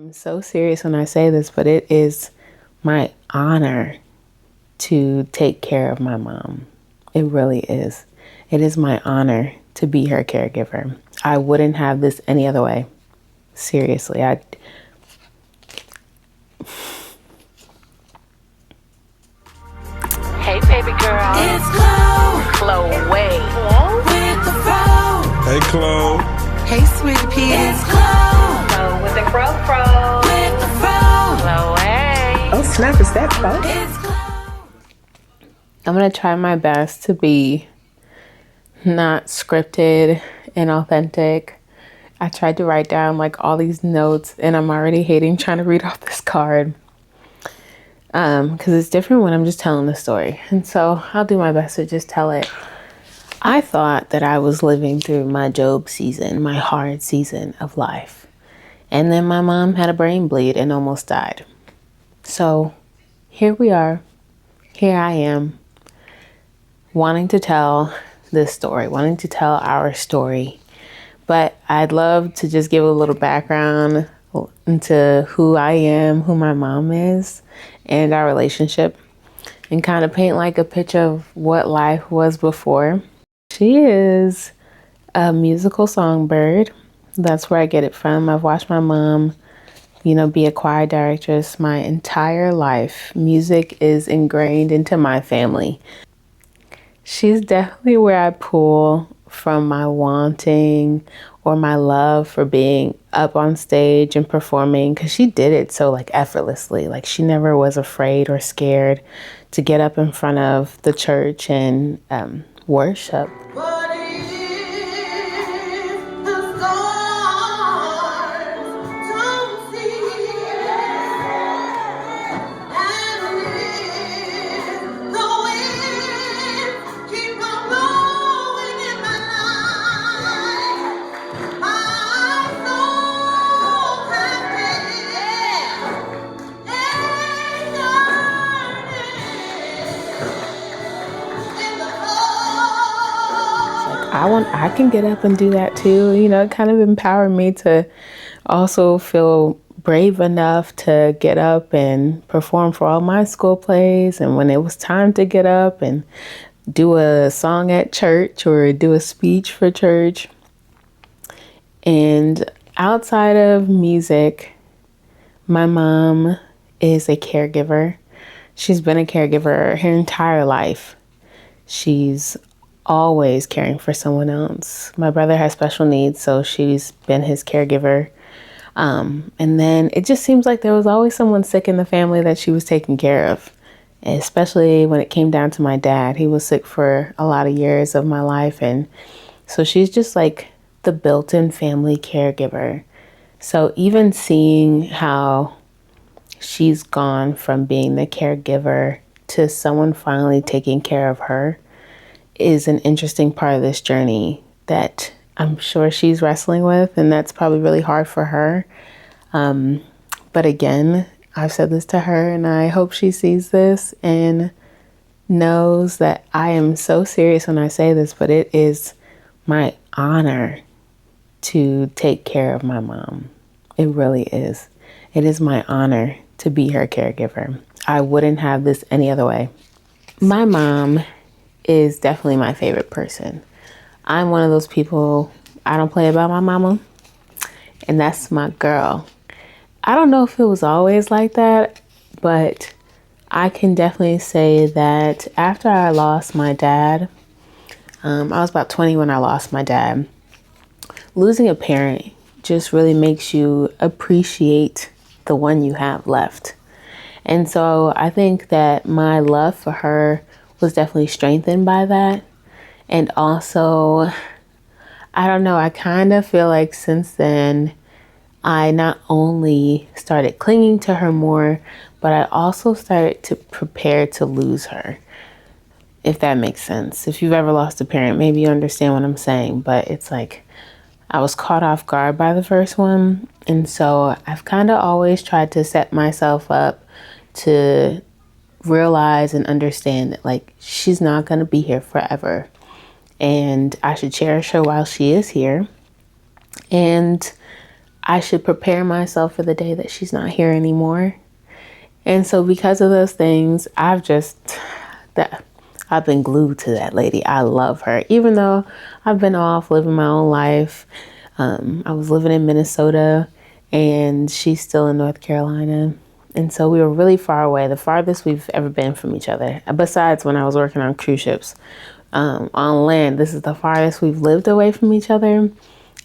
I'm so serious when I say this, but it is my honor to take care of my mom. It really is. It is my honor to be her caregiver. I wouldn't have this any other way. Seriously, Hey, baby girl. It's Klo. Kloé. With the fro. Hey, Klo. Hey, sweetie pea. It's Klo. With the Fro. With the fro. Kloé. Oh snap, is that Klo? It's Klo. I'm going to try my best to be not scripted and authentic. I tried to write down like all these notes and I'm already hating trying to read off this card. Because it's different when I'm just telling the story. And so I'll do my best to just tell it. I thought that I was living through my Job season, my hard season of life. And then my mom had a brain bleed and almost died. So here we are. Here I am, wanting to tell this story, wanting to tell our story. But I'd love to just give a little background into who I am, who my mom is, and our relationship, and kind of paint like a picture of what life was before. She is a musical songbird. That's where I get it from. I've watched my mom, be a choir directress my entire life. Music is ingrained into my family. She's definitely where I pull from my wanting or my love for being up on stage and performing, because she did it so like effortlessly. Like she never was afraid or scared to get up in front of the church and worship. What if the stars don't see? And if the winds keep on blowing in my life, my soul has been in the I can get up and do that too. It kind of empowered me to also feel brave enough to get up and perform for all my school plays. And when it was time to get up and do a song at church or do a speech for church. And outside of music, my mom is a caregiver. She's been a caregiver her entire life. She's always caring for someone else. My brother has special needs, so she's been his caregiver. And then it just seems like there was always someone sick in the family that she was taking care of, especially when it came down to my dad. He was sick for a lot of years of my life, and so she's just like the built-in family caregiver. So even seeing how she's gone from being the caregiver to someone finally taking care of her is an interesting part of this journey that I'm sure she's wrestling with, and that's probably really hard for her. But again, I've said this to her, and I hope she sees this and knows that I am so serious when I say this, but it is my honor to take care of my mom. It really is. It is my honor to be her caregiver. I wouldn't have this any other way. My mom is definitely my favorite person. I'm one of those people, I don't play about my mama, and that's my girl. I don't know if it was always like that, but I can definitely say that after I lost my dad, I was about 20 when I lost my dad. Losing a parent just really makes you appreciate the one you have left. And so I think that my love for her was definitely strengthened by that. And also, I don't know, I kind of feel like since then, I not only started clinging to her more, but I also started to prepare to lose her, if that makes sense. If you've ever lost a parent, maybe you understand what I'm saying, but it's like I was caught off guard by the first one. And so I've kind of always tried to set myself up to realize and understand that like she's not going to be here forever, and I should cherish her while she is here. And I should prepare myself for the day that she's not here anymore. And so because of those things, I've been glued to that lady. I love her. Even though I've been off living my own life. I was living in Minnesota and she's still in North Carolina. And so we were really far away, the farthest we've ever been from each other. Besides when I was working on cruise ships on land, this is the farthest we've lived away from each other.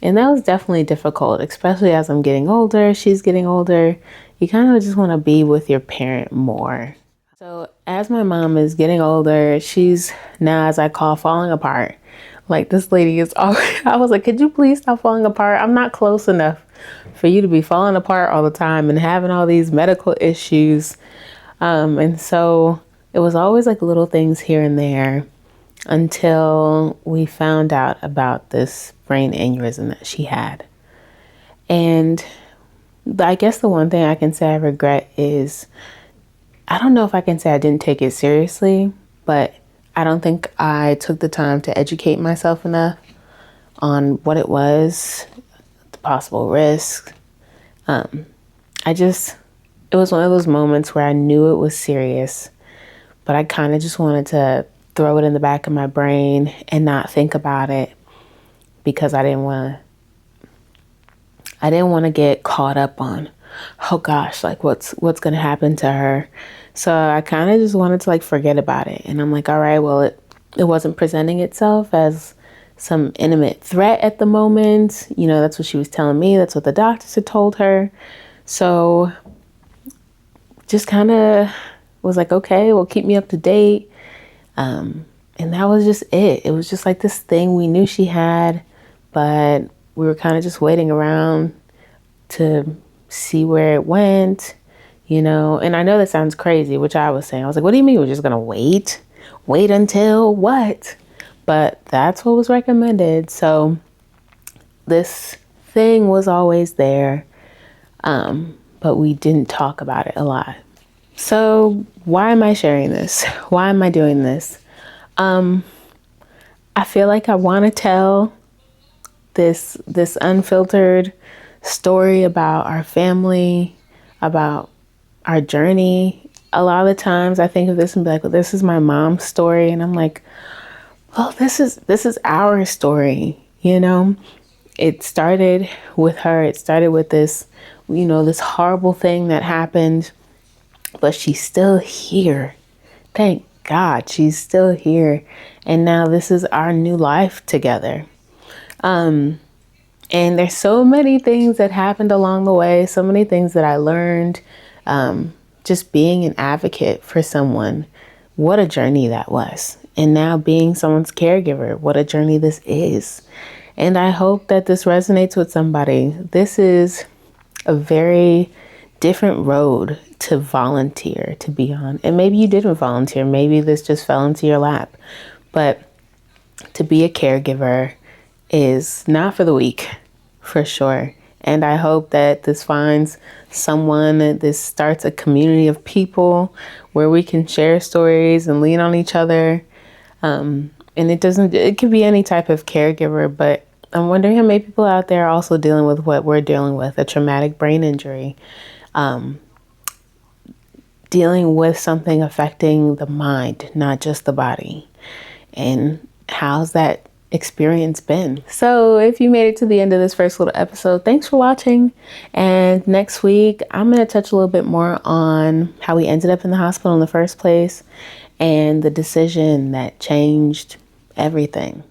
And that was definitely difficult, especially as I'm getting older, she's getting older. You kind of just want to be with your parent more. So as my mom is getting older, she's now, as I call, falling apart. Like this lady is always, I was like, could you please stop falling apart? I'm not close enough for you to be falling apart all the time and having all these medical issues. And so it was always like little things here and there until we found out about this brain aneurysm that she had. And I guess the one thing I can say I regret is, I don't know if I can say I didn't take it seriously, but I don't think I took the time to educate myself enough on what it was, the possible risks. It was one of those moments where I knew it was serious, but I kind of just wanted to throw it in the back of my brain and not think about it because I didn't want to get caught up on, oh gosh, like what's going to happen to her. So I kind of just wanted to like forget about it. And I'm like, all right, well, it wasn't presenting itself as some imminent threat at the moment. You know, that's what she was telling me. That's what the doctors had told her. So just kind of was like, okay, well, keep me up to date. And that was just it. It was just like this thing we knew she had, but we were kind of just waiting around to see where it went, you know. And I know that sounds crazy, which I was saying. I was like, what do you mean we're just going to wait? Wait until what? But that's what was recommended. So this thing was always there, but we didn't talk about it a lot. So why am I sharing this? Why am I doing this? I feel like I want to tell this unfiltered story about our family, about our journey. A lot of the times I think of this and be like, well, this is my mom's story. And I'm like, well, this is our story. You know, it started with her. It started with this, you know, this horrible thing that happened, but she's still here. Thank God she's still here. And now this is our new life together. And there's so many things that happened along the way, so many things that I learned, just being an advocate for someone. What a journey that was. And now being someone's caregiver, what a journey this is. And I hope that this resonates with somebody. This is a very different road to volunteer, to be on. And maybe you didn't volunteer. Maybe this just fell into your lap. But to be a caregiver is not for the weak, for sure. And I hope that this finds someone, this starts a community of people where we can share stories and lean on each other. And it could be any type of caregiver, but I'm wondering how many people out there are also dealing with what we're dealing with, a traumatic brain injury, dealing with something affecting the mind, not just the body. And how's that experience been? So if you made it to the end of this first little episode, thanks for watching. And next week, I'm going to touch a little bit more on how we ended up in the hospital in the first place and the decision that changed everything.